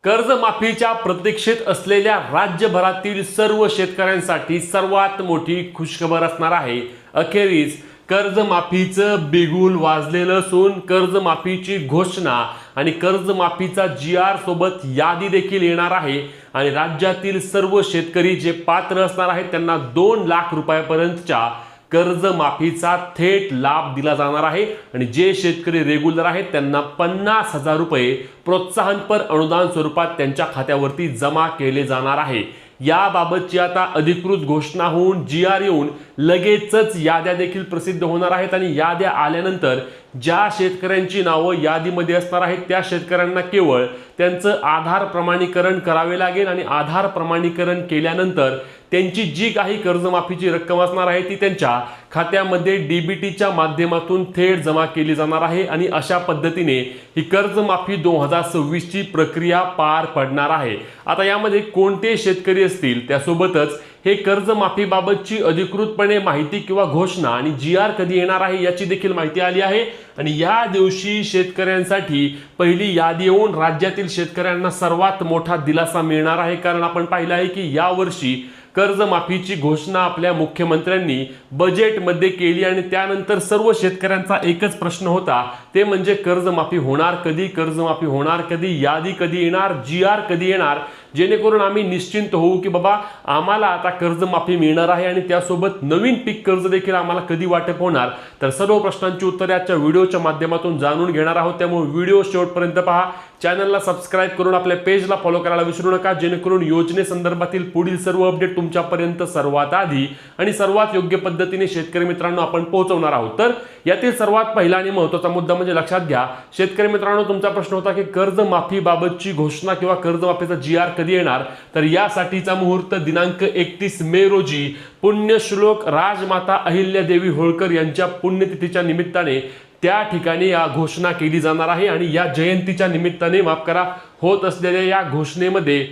कर्जमाफीच्या प्रतीक्षेत असलेल्या राज्यभरातील सर्व शेतकऱ्यांसाठी सर्वात मोठी खुशखबर असणार आहे। अखेरीस कर्जमाफीचं बिगुल वाजलेलं असून कर्जमाफीची घोषणा आणि कर्जमाफीचा GR सोबत यादी देखील येणार आहे आणि राज्यातील सर्व शेतकरी जे पात्र असणार आहेत त्यांना 2 लाख रुपयापर्यंतच्या कर्जमाफीचा थेट लाभ दिला जाणार आहे आणि जे शेतकरी रेग्युलर आहेत त्यांना 50,000 रुपये प्रोत्साहनपर अनुदान स्वरूपात त्यांच्या खात्यावरती जमा केले जाणार आहे। याबाबतची आता अधिकृत घोषणा होऊन GR येऊन लगेचच याद्या देखील प्रसिद्ध होणार आहेत आणि याद्या आल्यानंतर ज्या शेतकऱ्यांची नावं यादीमध्ये असणार आहेत त्या शेतकऱ्यांना केवळ त्यांचं आधार प्रमाणीकरण करावे लागेल आणि आधार प्रमाणीकरण केल्यानंतर त्यांची जी काही कर्जमाफीची रक्कम असणार आहे ती त्यांच्या खात्यामध्ये DBTच्या माध्यमातून थेट जमा केली जाणार आहे आणि अशा पद्धतीने ही कर्जमाफी 2026 ची प्रक्रिया पार पडणार आहे। आता यामध्ये कोणते शेतकरी असतील त्यासोबतच हे कर्जमाफीबाबतची अधिकृतपणे माहिती किंवा घोषणा आणि GR कधी येणार आहे याची देखील माहिती आली आहे आणि या दिवशी शेतकऱ्यांसाठी पहिली यादी येऊन राज्यातील शेतकऱ्यांना सर्वात मोठा दिलासा मिळणार आहे। कारण आपण पाहिलं आहे की यावर्षी कर्जमाफीची घोषणा आपल्या मुख्यमंत्र्यांनी बजेटमध्ये केली आणि त्यानंतर सर्व शेतकऱ्यांचा एकच प्रश्न होता ते म्हणजे कर्जमाफी होणार कधी, कर्जमाफी होणार कधी, यादी कधी येणार, GR कधी येणार, जेणेकरून आम्ही निश्चिंत होऊ की बाबा आम्हाला आता कर्जमाफी मिळणार आहे आणि त्यासोबत नवीन पीक कर्ज देखील आम्हाला कधी वाटप होणार। तर सर्व प्रश्नांची उत्तरे आजच्या व्हिडिओच्या माध्यमातून जाणून घेणार आहोत, त्यामुळे व्हिडिओ शेवटपर्यंत पहा। चॅनलला सबस्क्राइब करून आपल्या पेजला फॉलो करायला विसरू नका, जेणेकरून योजनेसंदर्भातील पुढील सर्व अपडेट तुमच्यापर्यंत सर्वात आधी आणि सर्वात योग्य पद्धतीने शेतकरी मित्रांनो आपण पोहोचवणार आहोत। तर यातील सर्वात पहिला आणि महत्त्वाचा मुद्दा म्हणजे लक्षात घ्या शेतकरी मित्रांनो, तुमचा प्रश्न होता की कर्जमाफीबाबतची घोषणा किंवा कर्जमाफीचा GR कधी येणार। तर यासाठीचा मुहूर्त दिनांक 31 मे रोजी पुण्यश्लोक राजमाता अहिल्यादेवी होळकर यांच्या पुण्यतिथीच्या निमित्ताने त्या ठिकाणी या घोषणा केली जाणार आहे आणि या जयंतीच्या निमित्ताने माफ करा होत असलेल्या या घोषणेमध्ये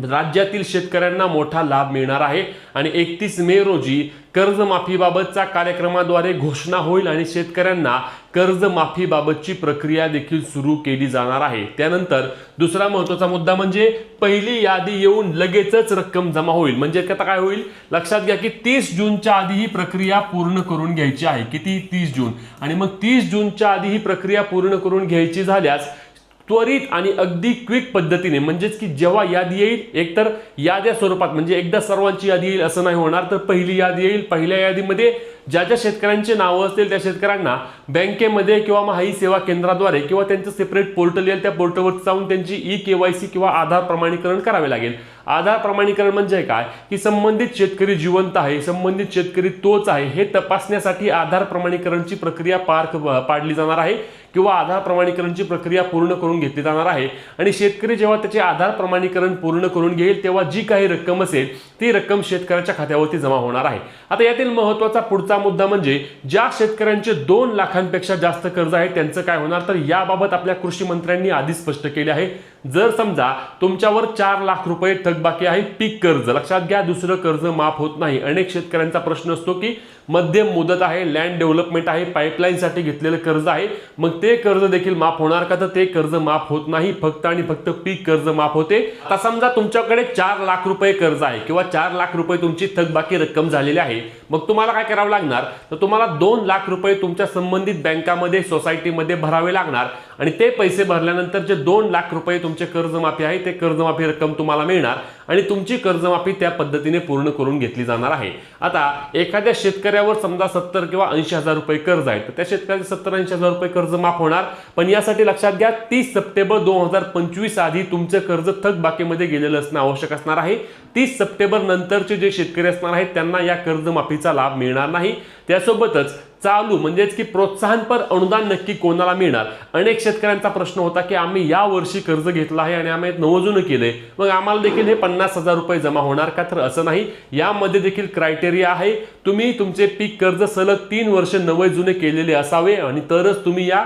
राज्यातील शेतकऱ्यांना मोठा लाभ मिळणार आहे आणि 31 मे रोजी कर्जमाफीबाबतच्या कार्यक्रमाद्वारे घोषणा होईल आणि शेतकऱ्यांना कर्जमाफीबाबतची प्रक्रिया देखील सुरू केली जाणार आहे। त्यानंतर दुसरा महत्त्वाचा मुद्दा म्हणजे पहिली यादी येऊन लगेचच रक्कम जमा होईल। म्हणजे आता काय होईल लक्षात घ्या की 30 जूनच्या आधी ही प्रक्रिया पूर्ण करून घ्यायची आहे। किती? 30 जून। आणि मग 30 जूनच्या आधी ही प्रक्रिया पूर्ण करून घ्यायची झाल्यास त्वरित आणि अगदी क्विक पद्धतीने म्हणजेच की जेव्हा यादी येईल एकतर याद्या स्वरूपात म्हणजे एकदा सर्वांची यादी येईल असं नाही होणार, तर पहिली यादी येईल। पहिल्या यादीमध्ये ज्या ज्या शेतकऱ्यांचे नावं असतील त्या शेतकऱ्यांना बँकेमध्ये किंवा मग ई सेवा केंद्राद्वारे किंवा त्यांचं सेपरेट पोर्टल येईल त्या पोर्टलवर जाऊन त्यांची KYC किंवा आधार प्रमाणीकरण करावे लागेल। आधार प्रमाणीकरण म्हणजे काय की संबंधित शेतकरी जिवंत आहे, संबंधित शेतकरी तोच आहे हे तपासण्यासाठी आधार प्रमाणीकरणची प्रक्रिया पाडली जाणार आहे किंवा आधार प्रमाणीकरणची प्रक्रिया पूर्ण करून घेतली जाणार आहे आणि शेतकरी जेव्हा त्याचे आधार प्रमाणीकरण पूर्ण करून घेईल तेव्हा जी काही रक्कम असेल ती रक्कम शेतकऱ्याच्या खात्यावरती जमा होणार आहे। आता यातील महत्त्वाचा पुढचा मुद्दा म्हणजे ज्या शेतकऱ्यांचे 2 लाखांपेक्षा जास्त कर्ज आहे त्यांचं काय होणार, तर याबाबत आपल्या कृषी मंत्र्यांनी आधीच स्पष्ट केले आहे। जर समजा तुमच्यावर 4 लाख रुपये थकबाकी आहे पीक कर्ज, लक्षात घ्या दुसरं कर्ज माफ होत नाही। अनेक शेतकऱ्यांचा प्रश्न असतो की मध्यम मुदत आहे, लँड डेव्हलपमेंट आहे, पाईपलाईन साठी घेतलेलं कर्ज आहे, मग ते कर्ज देखील माफ होणार का, तर ते कर्ज माफ होत नाही, फक्त आणि फक्त पीक कर्ज माफ होते। आता समजा तुमच्याकडे 4 लाख रुपये कर्ज आहे किंवा 4 लाख रुपये तुमची थकबाकी रक्कम झालेली आहे, मग तुम्हाला काय करावं लागणार, तर तुम्हाला 2 लाख रुपये तुमच्या संबंधित बँकामध्ये सोसायटीमध्ये भरावे लागणार आणि ते पैसे भरल्यानंतर जे 2 लाख रुपये तुमचे कर्जमाफी आहे ते कर्जमाफी रक्कम तुम्हाला मिळणार आणि तुमची कर्जमाफी त्या पद्धतीने पूर्ण करून घेतली जाणार आहे। आता एखाद्या शेतकऱ्यावर समजा 70 किंवा 80 हजार रुपये कर्ज आहे तर त्या शेतकऱ्याचे 70-80 हजार रुपये कर्ज माफ होणार, पण यासाठी लक्षात घ्या 30 सप्टेंबर 2025 आधी तुमचे कर्ज थकबाकीमध्ये गेलेलं असणं आवश्यक असणार आहे। 30 सप्टेंबर नंतरचे जे शेतकरी असणार आहेत त्यांना या कर्जमाफीचा लाभ मिळणार नाही। त्यासोबतच चालू म्हणजेच की प्रोत्साहनपर अनुदान नक्की कोणाला मिळणार, अनेक शेतकऱ्यांचा प्रश्न होता की आम्ही या वर्षी कर्ज घेतलं आहे आणि आम्ही नवजून केले मग आम्हाला देखील हे 50,000 रुपये जमा होणार का, तर असं नाही। यामध्ये देखील क्रायटेरिया आहे, तुम्ही तुमचे पीक कर्ज सलग 3 वर्ष नवजुने केलेले असावे आणि तरच तुम्ही या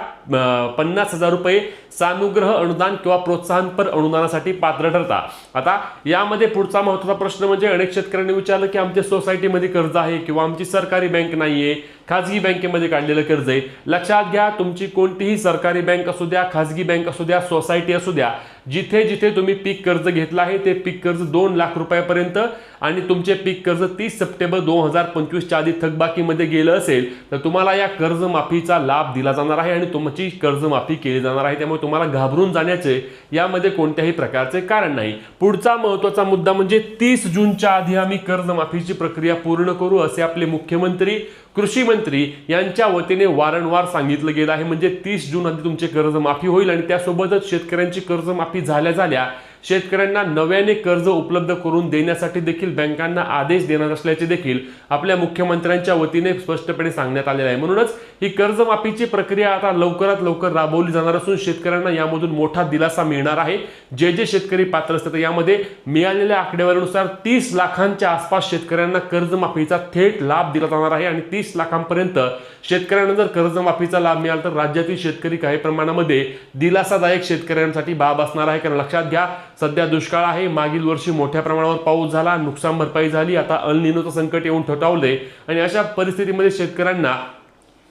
50,000 रुपये सानुग्रह अनुदान किंवा प्रोत्साहनपर अनुदानासाठी पात्र ठरता। आता यामध्ये पुढचा महत्त्वाचा प्रश्न म्हणजे अनेक शेतकऱ्यांनी विचारलं की आमच्या सोसायटीमध्ये कर्ज आहे किंवा आमची सरकारी बँक नाहीये, खाजगी बँकेमध्ये काढलेलं कर्ज आहे। लक्षात घ्या तुमची कोणतीही सरकारी बँक असू द्या, खाजगी बँक असू द्या, सोसायटी असू द्या, जिथे जिथे तुम्ही पीक कर्ज घेतलं आहे ते पीक कर्ज 2 लाख रुपयापर्यंत आणि तुमचे पीक कर्ज 30 सप्टेंबर 2025च्या आधी थकबाकीमध्ये गेलं असेल तर तुम्हाला या कर्जमाफीचा लाभ दिला जाणार आहे आणि तुमची कर्जमाफी केली जाणार आहे। त्यामुळे तुम्हाला घाबरून जाण्याचे यामध्ये कोणत्याही प्रकारचे कारण नाही। पुढचा महत्त्वाचा मुद्दा म्हणजे 30 जूनच्या आधी आम्ही कर्जमाफीची प्रक्रिया पूर्ण करू असे आपले मुख्यमंत्री कृषी मंत्री यांच्या वतीने वारंवार सांगितलं गेलं आहे। म्हणजे 30 जून आधी तुमचे कर्जमाफी होईल आणि त्यासोबतच शेतकऱ्यांची कर्जमाफी झाल्या शेतकऱ्यांना नव्याने कर्ज उपलब्ध करून देण्यासाठी देखील बँकांना आदेश देणार असल्याचे देखील आपल्या मुख्यमंत्र्यांच्या वतीने स्पष्टपणे सांगण्यात आलेले आहे। म्हणूनच ही कर्जमाफीची प्रक्रिया आता लवकरात लवकर राबवली जाणार असून शेतकऱ्यांना यामधून मोठा दिलासा मिळणार आहे। जे शेतकरी पात्र असतात यामध्ये मिळालेल्या आकडेवारीनुसार 30 लाखांच्या आसपास शेतकऱ्यांना कर्जमाफीचा थेट लाभ दिला जाणार आहे आणि 30 लाखांपर्यंत शेतकऱ्यांना जर कर्जमाफीचा लाभ मिळाला तर राज्यातील शेतकरी काही प्रमाणामध्ये दिलासादायक शेतकऱ्यांसाठी बाब असणार आहे। कारण लक्षात घ्या, सध्या दुष्काळ आहे, मागील वर्षी मोठ्या प्रमाणावर पाऊस झाला, नुकसान भरपाई झाली, आता अल निनोचं संकट येऊन ठोठावले आणि अशा परिस्थितीमध्ये शेतकऱ्यांना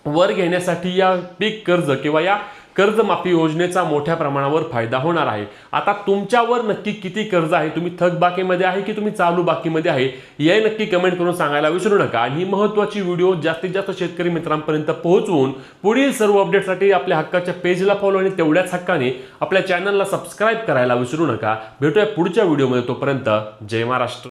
वर घेण्यासाठी या पीक कर्ज किंवा या कर्जमाफी योजनेचा मोठ्या प्रमाणावर फायदा होणार आहे। आता तुमच्यावर नक्की किती कर्ज आहे, तुम्ही थकबाकीमध्ये आहे की तुम्ही चालू बाकीमध्ये आहे, हे नक्की कमेंट करून सांगायला विसरू नका। आणि ही महत्त्वाची व्हिडिओ जास्तीत जास्त शेतकरी मित्रांपर्यंत पोहोचवून पुढील सर्व अपडेटसाठी आपल्या हक्काच्या पेजला फॉलो आणि तेवढ्याच हक्काने आपल्या चॅनलला सबस्क्राईब करायला विसरू नका। भेटूया पुढच्या व्हिडिओमध्ये, तोपर्यंत जय महाराष्ट्र।